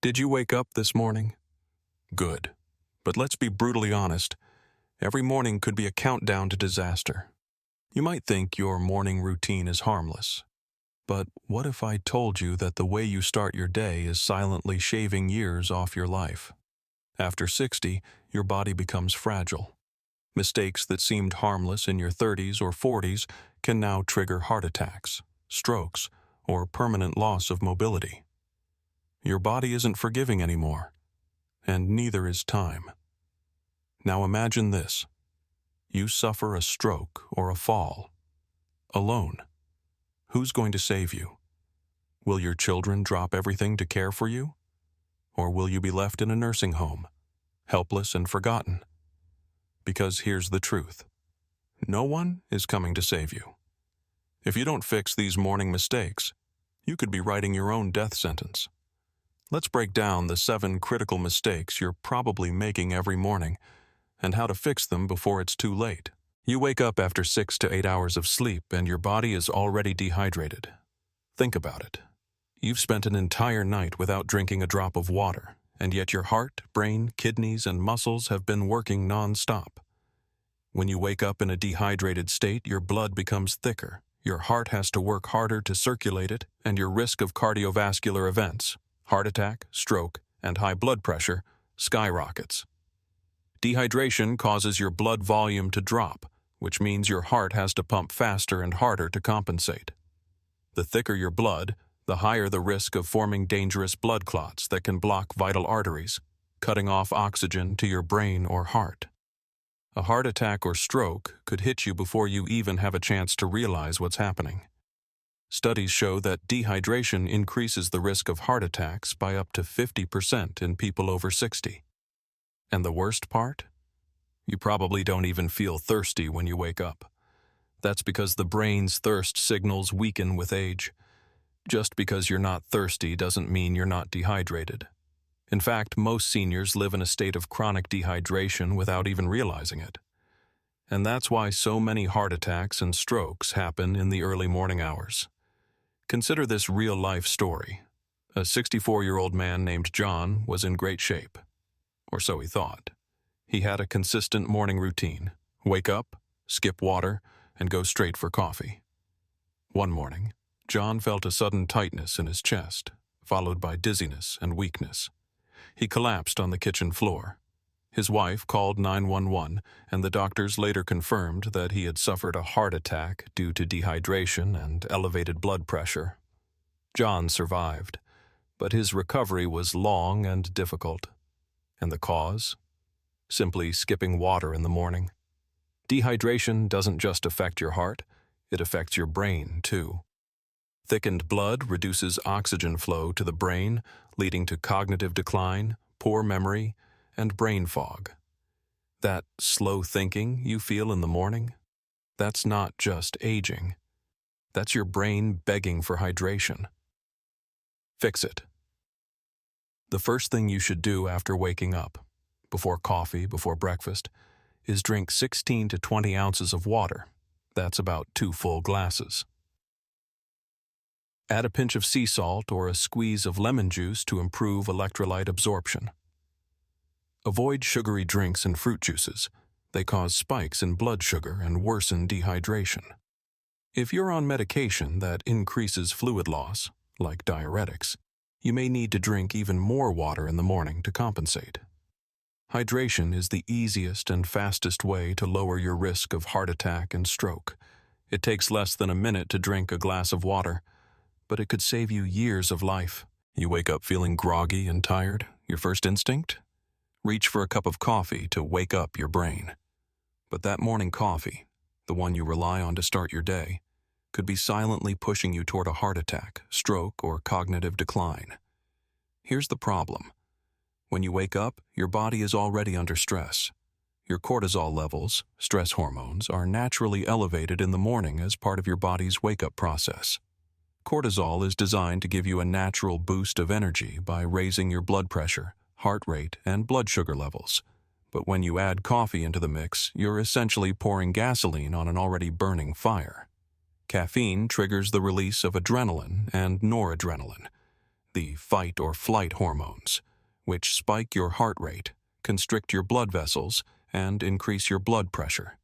Did you wake up this morning? Good. But let's be brutally honest. Every morning could be a countdown to disaster. You might think your morning routine is harmless. But what if I told you that the way you start your day is silently shaving years off your life? After 60, your body becomes fragile. Mistakes that seemed harmless in your 30s or 40s can now trigger heart attacks, strokes, or permanent loss of mobility. Your body isn't forgiving anymore, and neither is time. Now imagine this. You suffer a stroke or a fall, alone. Who's going to save you? Will your children drop everything to care for you? Or will you be left in a nursing home, helpless and forgotten? Because here's the truth. No one is coming to save you. If you don't fix these morning mistakes, you could be writing your own death sentence. Let's break down the 7 critical mistakes you're probably making every morning and how to fix them before it's too late. You wake up after 6 to 8 hours of sleep and your body is already dehydrated. Think about it. You've spent an entire night without drinking a drop of water, and yet your heart, brain, kidneys, and muscles have been working non-stop. When you wake up in a dehydrated state, your blood becomes thicker, your heart has to work harder to circulate it, and your risk of cardiovascular events, heart attack, stroke, and high blood pressure, skyrockets. Dehydration causes your blood volume to drop, which means your heart has to pump faster and harder to compensate. The thicker your blood, the higher the risk of forming dangerous blood clots that can block vital arteries, cutting off oxygen to your brain or heart. A heart attack or stroke could hit you before you even have a chance to realize what's happening. Studies show that dehydration increases the risk of heart attacks by up to 50% in people over 60. And the worst part? You probably don't even feel thirsty when you wake up. That's because the brain's thirst signals weaken with age. Just because you're not thirsty doesn't mean you're not dehydrated. In fact, most seniors live in a state of chronic dehydration without even realizing it. And that's why so many heart attacks and strokes happen in the early morning hours. Consider this real-life story. A 64-year-old man named John was in great shape. Or so he thought. He had a consistent morning routine. Wake up, skip water, and go straight for coffee. One morning, John felt a sudden tightness in his chest, followed by dizziness and weakness. He collapsed on the kitchen floor. His wife called 911, and the doctors later confirmed that he had suffered a heart attack due to dehydration and elevated blood pressure. John survived, but his recovery was long and difficult. And the cause? Simply skipping water in the morning. Dehydration doesn't just affect your heart, it affects your brain too. Thickened blood reduces oxygen flow to the brain, leading to cognitive decline, poor memory, and brain fog. That slow thinking you feel in the morning, that's not just aging. That's your brain begging for hydration. Fix it. The first thing you should do after waking up, before coffee, before breakfast, is drink 16 to 20 ounces of water. That's about 2 full glasses. Add a pinch of sea salt or a squeeze of lemon juice to improve electrolyte absorption. Avoid sugary drinks and fruit juices. They cause spikes in blood sugar and worsen dehydration. If you're on medication that increases fluid loss, like diuretics, you may need to drink even more water in the morning to compensate. Hydration is the easiest and fastest way to lower your risk of heart attack and stroke. It takes less than a minute to drink a glass of water, but it could save you years of life. You wake up feeling groggy and tired. Your first instinct? Reach for a cup of coffee to wake up your brain. But that morning coffee, the one you rely on to start your day, could be silently pushing you toward a heart attack, stroke, or cognitive decline. Here's the problem. When you wake up, your body is already under stress. Your cortisol levels, stress hormones, are naturally elevated in the morning as part of your body's wake-up process. Cortisol is designed to give you a natural boost of energy by raising your blood pressure, heart rate, and blood sugar levels. But when you add coffee into the mix, you're essentially pouring gasoline on an already burning fire. Caffeine triggers the release of adrenaline and noradrenaline, the fight or flight hormones, which spike your heart rate, constrict your blood vessels, and increase your blood pressure.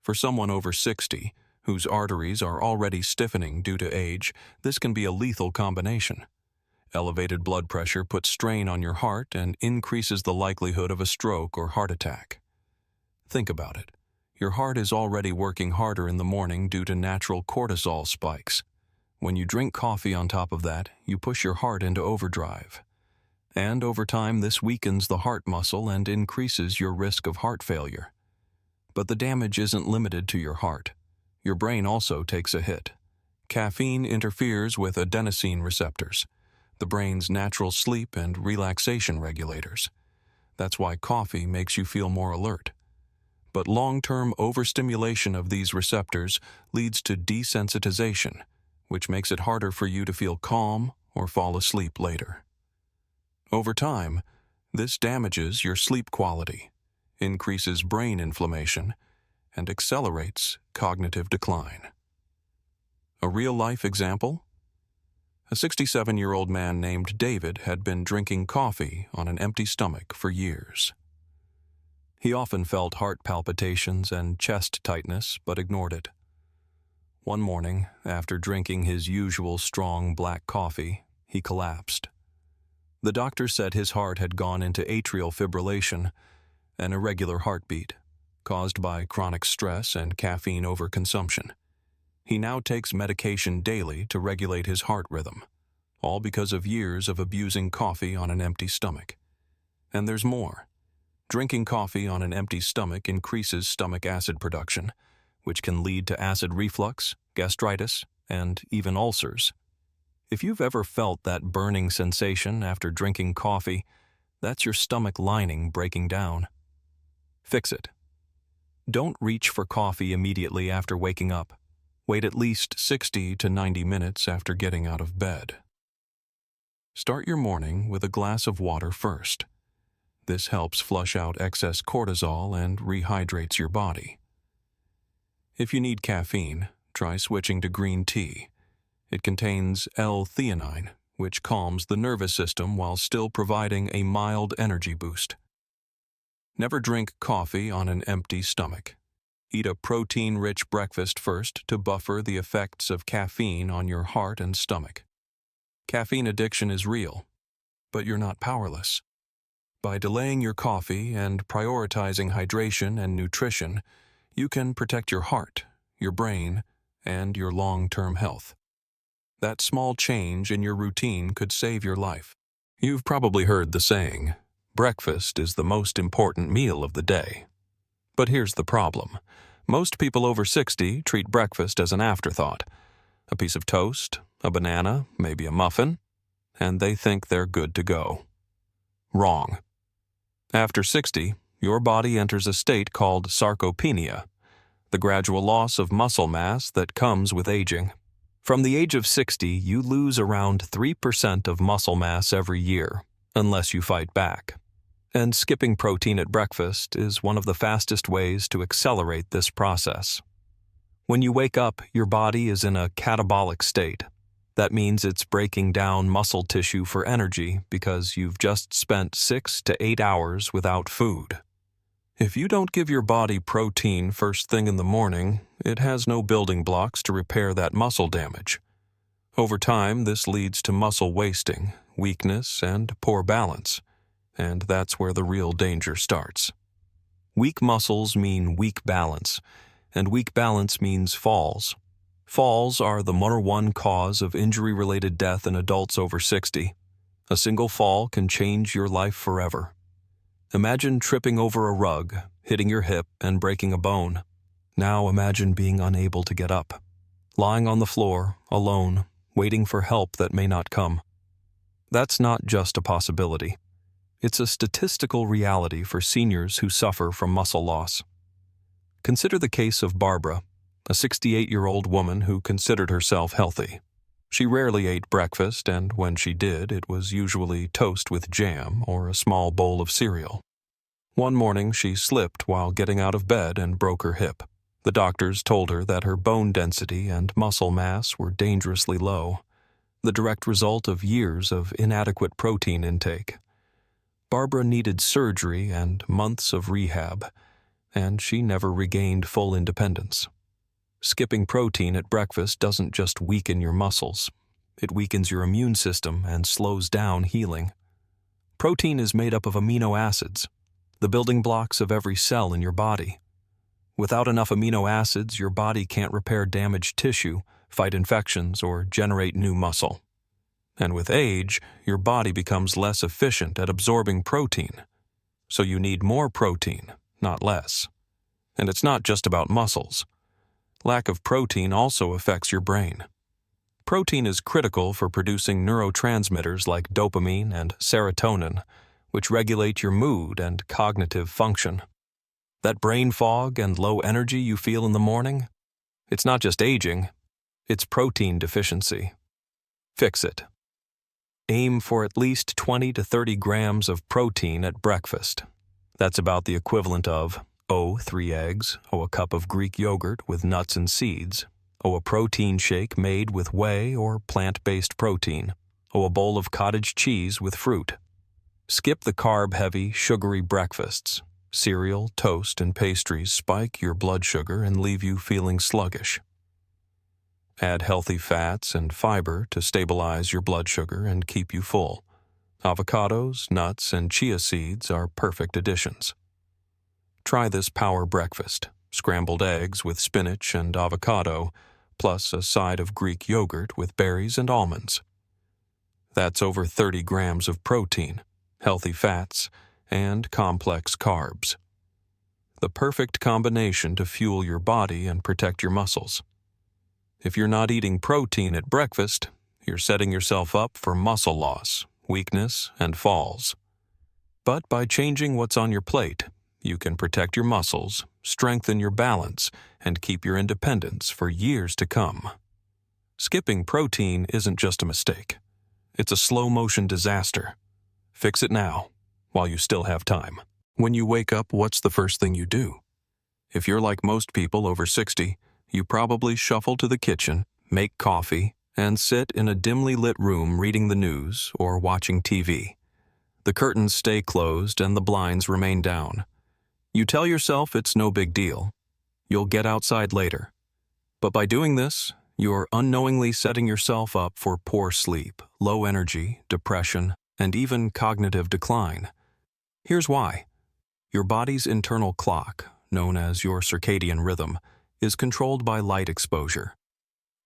For someone over 60, whose arteries are already stiffening due to age, this can be a lethal combination. Elevated blood pressure puts strain on your heart and increases the likelihood of a stroke or heart attack. Think about it. Your heart is already working harder in the morning due to natural cortisol spikes. When you drink coffee on top of that, you push your heart into overdrive. And over time, this weakens the heart muscle and increases your risk of heart failure. But the damage isn't limited to your heart. Your brain also takes a hit. Caffeine interferes with adenosine receptors, the brain's natural sleep and relaxation regulators. That's why coffee makes you feel more alert. But long-term overstimulation of these receptors leads to desensitization, which makes it harder for you to feel calm or fall asleep later. Over time, this damages your sleep quality, increases brain inflammation, and accelerates cognitive decline. A real-life example? A 67-year-old man named David had been drinking coffee on an empty stomach for years. He often felt heart palpitations and chest tightness, but ignored it. One morning, after drinking his usual strong black coffee, he collapsed. The doctor said his heart had gone into atrial fibrillation, an irregular heartbeat, caused by chronic stress and caffeine overconsumption. He now takes medication daily to regulate his heart rhythm, all because of years of abusing coffee on an empty stomach. And there's more. Drinking coffee on an empty stomach increases stomach acid production, which can lead to acid reflux, gastritis, and even ulcers. If you've ever felt that burning sensation after drinking coffee, that's your stomach lining breaking down. Fix it. Don't reach for coffee immediately after waking up. Wait at least 60 to 90 minutes after getting out of bed. Start your morning with a glass of water first. This helps flush out excess cortisol and rehydrates your body. If you need caffeine, try switching to green tea. It contains L-theanine, which calms the nervous system while still providing a mild energy boost. Never drink coffee on an empty stomach. Eat a protein-rich breakfast first to buffer the effects of caffeine on your heart and stomach. Caffeine addiction is real, but you're not powerless. By delaying your coffee and prioritizing hydration and nutrition, you can protect your heart, your brain, and your long-term health. That small change in your routine could save your life. You've probably heard the saying, breakfast is the most important meal of the day. But here's the problem. Most people over 60 treat breakfast as an afterthought. A piece of toast, a banana, maybe a muffin, and they think they're good to go. Wrong. After 60, your body enters a state called sarcopenia, the gradual loss of muscle mass that comes with aging. From the age of 60, you lose around 3% of muscle mass every year, unless you fight back. And skipping protein at breakfast is one of the fastest ways to accelerate this process. When you wake up, your body is in a catabolic state. That means it's breaking down muscle tissue for energy because you've just spent 6 to 8 hours without food. If you don't give your body protein first thing in the morning, it has no building blocks to repair that muscle damage. Over time, this leads to muscle wasting, weakness, and poor balance. And that's where the real danger starts. Weak muscles mean weak balance, and weak balance means falls. Falls are the #1 cause of injury-related death in adults over 60. A single fall can change your life forever. Imagine tripping over a rug, hitting your hip, and breaking a bone. Now imagine being unable to get up, lying on the floor, alone, waiting for help that may not come. That's not just a possibility. It's a statistical reality for seniors who suffer from muscle loss. Consider the case of Barbara, a 68-year-old woman who considered herself healthy. She rarely ate breakfast, and when she did, it was usually toast with jam or a small bowl of cereal. One morning, she slipped while getting out of bed and broke her hip. The doctors told her that her bone density and muscle mass were dangerously low. the direct result of years of inadequate protein intake. Barbara needed surgery and months of rehab, and she never regained full independence. Skipping protein at breakfast doesn't just weaken your muscles. It weakens your immune system and slows down healing. Protein is made up of amino acids, the building blocks of every cell in your body. Without enough amino acids, your body can't repair damaged tissue, fight infections, or generate new muscle. And with age, your body becomes less efficient at absorbing protein. So you need more protein, not less. And it's not just about muscles. Lack of protein also affects your brain. Protein is critical for producing neurotransmitters like dopamine and serotonin, which regulate your mood and cognitive function. That brain fog and low energy you feel in the morning? It's not just aging, it's protein deficiency. Fix it. Aim for at least 20 to 30 grams of protein at breakfast. That's about the equivalent of 3 eggs, a cup of Greek yogurt with nuts and seeds, a protein shake made with whey or plant-based protein, a bowl of cottage cheese with fruit. Skip the carb-heavy, sugary breakfasts. Cereal, toast, and pastries spike your blood sugar and leave you feeling sluggish. Add healthy fats and fiber to stabilize your blood sugar and keep you full. Avocados, nuts, and chia seeds are perfect additions. Try this power breakfast: scrambled eggs with spinach and avocado, plus a side of Greek yogurt with berries and almonds. That's over 30 grams of protein, healthy fats, and complex carbs. The perfect combination to fuel your body and protect your muscles. If you're not eating protein at breakfast, you're setting yourself up for muscle loss, weakness, and falls. But by changing what's on your plate, you can protect your muscles, strengthen your balance, and keep your independence for years to come. Skipping protein isn't just a mistake. It's a slow-motion disaster. Fix it now, while you still have time. When you wake up, what's the first thing you do? If you're like most people over 60, you probably shuffle to the kitchen, make coffee, and sit in a dimly lit room reading the news or watching TV. The curtains stay closed and the blinds remain down. You tell yourself it's no big deal. You'll get outside later. But by doing this, you're unknowingly setting yourself up for poor sleep, low energy, depression, and even cognitive decline. Here's why. Your body's internal clock, known as your circadian rhythm, is controlled by light exposure.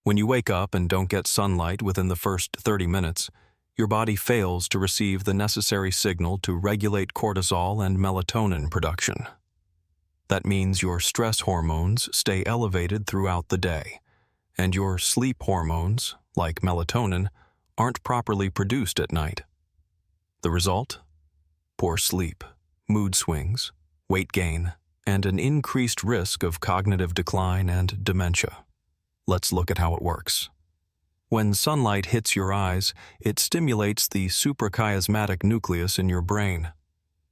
When you wake up and don't get sunlight within the first 30 minutes, your body fails to receive the necessary signal to regulate cortisol and melatonin production. That means your stress hormones stay elevated throughout the day, and your sleep hormones, like melatonin, aren't properly produced at night. The result? Poor sleep, mood swings, weight gain, and an increased risk of cognitive decline and dementia. Let's look at how it works. When sunlight hits your eyes, it stimulates the suprachiasmatic nucleus in your brain,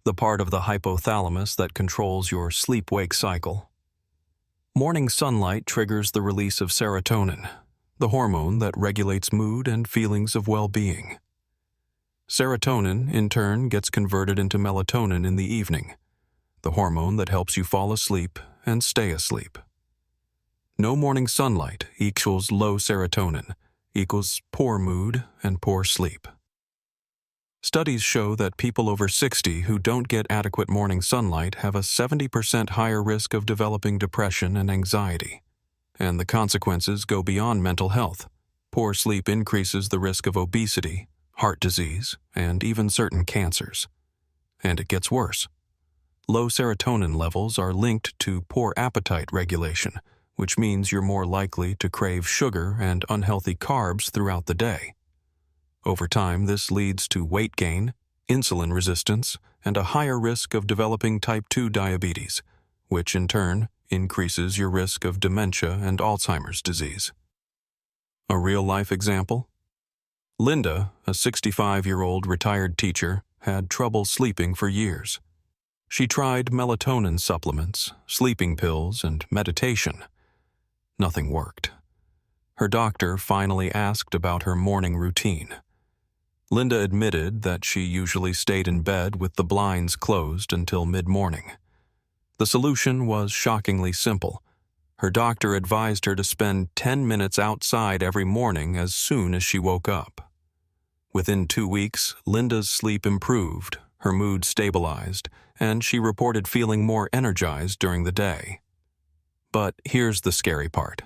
the part of the hypothalamus that controls your sleep-wake cycle. Morning sunlight triggers the release of serotonin, the hormone that regulates mood and feelings of well-being. Serotonin, in turn, gets converted into melatonin in the evening, the hormone that helps you fall asleep and stay asleep. No morning sunlight equals low serotonin, equals poor mood and poor sleep. Studies show that people over 60 who don't get adequate morning sunlight have a 70% higher risk of developing depression and anxiety. And the consequences go beyond mental health. Poor sleep increases the risk of obesity, heart disease, and even certain cancers. And it gets worse. Low serotonin levels are linked to poor appetite regulation, which means you're more likely to crave sugar and unhealthy carbs throughout the day. Over time, this leads to weight gain, insulin resistance, and a higher risk of developing type 2 diabetes, which in turn increases your risk of dementia and Alzheimer's disease. A real-life example? Linda, a 65-year-old retired teacher, had trouble sleeping for years. She tried melatonin supplements, sleeping pills, and meditation. Nothing worked. Her doctor finally asked about her morning routine. Linda admitted that she usually stayed in bed with the blinds closed until mid-morning. The solution was shockingly simple. Her doctor advised her to spend 10 minutes outside every morning as soon as she woke up. Within 2 weeks, Linda's sleep improved, her mood stabilized, and she reported feeling more energized during the day. But here's the scary part.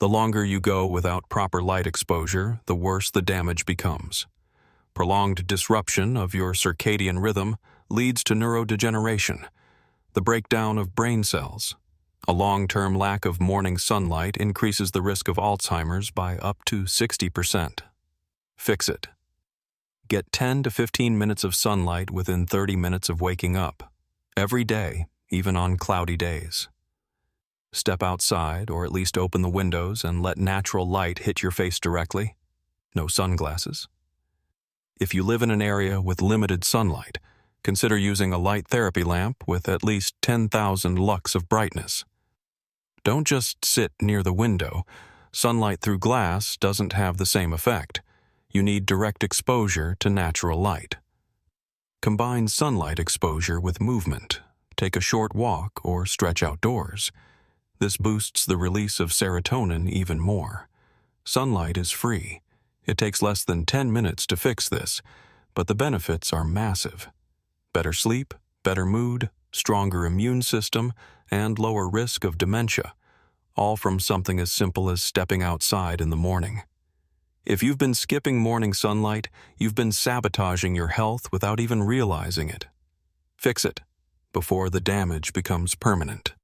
The longer you go without proper light exposure, the worse the damage becomes. Prolonged disruption of your circadian rhythm leads to neurodegeneration, the breakdown of brain cells. A long-term lack of morning sunlight increases the risk of Alzheimer's by up to 60%. Fix it. Get 10 to 15 minutes of sunlight within 30 minutes of waking up, every day, even on cloudy days. Step outside, or at least open the windows and let natural light hit your face directly. No sunglasses. If you live in an area with limited sunlight, consider using a light therapy lamp with at least 10,000 lux of brightness. Don't just sit near the window. Sunlight through glass doesn't have the same effect. You need direct exposure to natural light. Combine sunlight exposure with movement. Take a short walk or stretch outdoors. This boosts the release of serotonin even more. Sunlight is free. It takes less than 10 minutes to fix this, but the benefits are massive. Better sleep, better mood, stronger immune system, and lower risk of dementia, all from something as simple as stepping outside in the morning. If you've been skipping morning sunlight, you've been sabotaging your health without even realizing it. Fix it before the damage becomes permanent.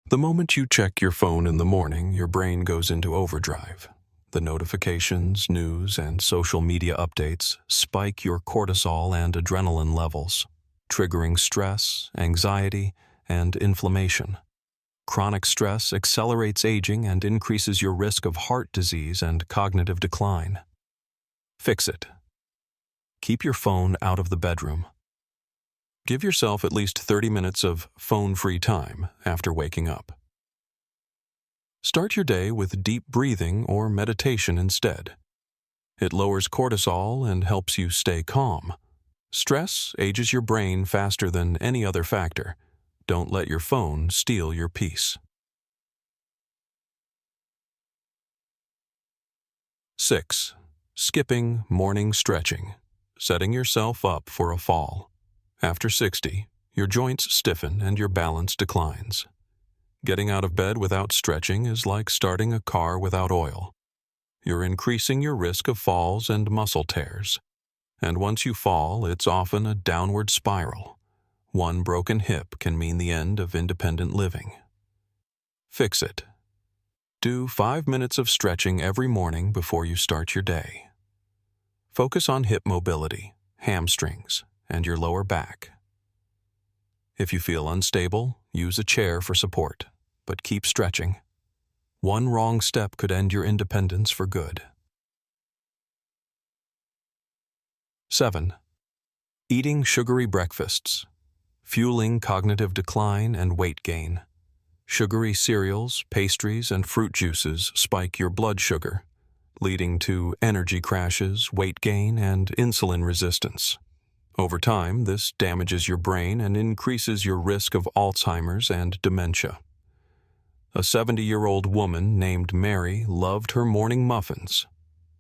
The moment you check your phone in the morning, your brain goes into overdrive. The notifications, news, and social media updates spike your cortisol and adrenaline levels, triggering stress, anxiety, and inflammation. Chronic stress accelerates aging and increases your risk of heart disease and cognitive decline. Fix it. Keep your phone out of the bedroom. Give yourself at least 30 minutes of phone-free time after waking up. Start your day with deep breathing or meditation instead. It lowers cortisol and helps you stay calm. Stress ages your brain faster than any other factor. Don't let your phone steal your peace. 6. Skipping morning stretching, setting yourself up for a fall. After 60, your joints stiffen and your balance declines. Getting out of bed without stretching is like starting a car without oil. You're increasing your risk of falls and muscle tears. And once you fall, it's often a downward spiral. One broken hip can mean the end of independent living. Fix it. Do 5 minutes of stretching every morning before you start your day. Focus on hip mobility, hamstrings, and your lower back. If you feel unstable, use a chair for support, but keep stretching. One wrong step could end your independence for good. 7. Eating sugary breakfasts, fueling cognitive decline and weight gain. Sugary cereals, pastries, and fruit juices spike your blood sugar, leading to energy crashes, weight gain, and insulin resistance. Over time, this damages your brain and increases your risk of Alzheimer's and dementia. A 70-year-old woman named Mary loved her morning muffins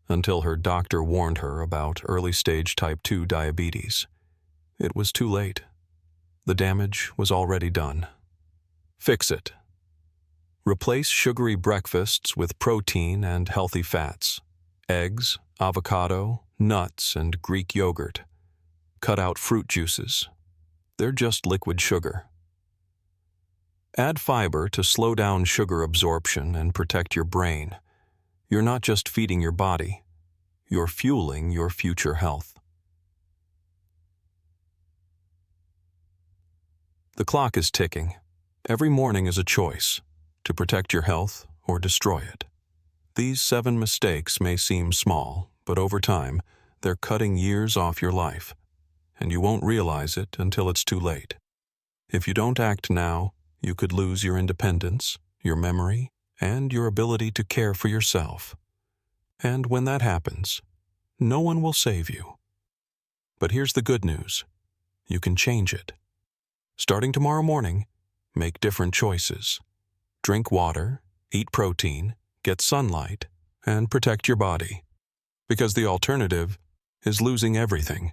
until her doctor warned her about early-stage type 2 diabetes. It was too late. The damage was already done. Fix it. Replace sugary breakfasts with protein and healthy fats, eggs, avocado, nuts, and Greek yogurt. Cut out fruit juices. They're just liquid sugar. Add fiber to slow down sugar absorption and protect your brain. You're not just feeding your body, you're fueling your future health. The clock is ticking. Every morning is a choice, to protect your health or destroy it. These 7 mistakes may seem small, but over time, they're cutting years off your life. And you won't realize it until it's too late. If you don't act now, you could lose your independence, your memory, and your ability to care for yourself. And when that happens, no one will save you. But here's the good news. You can change it. Starting tomorrow morning, make different choices. Drink water, eat protein, get sunlight, and protect your body. Because the alternative is losing everything.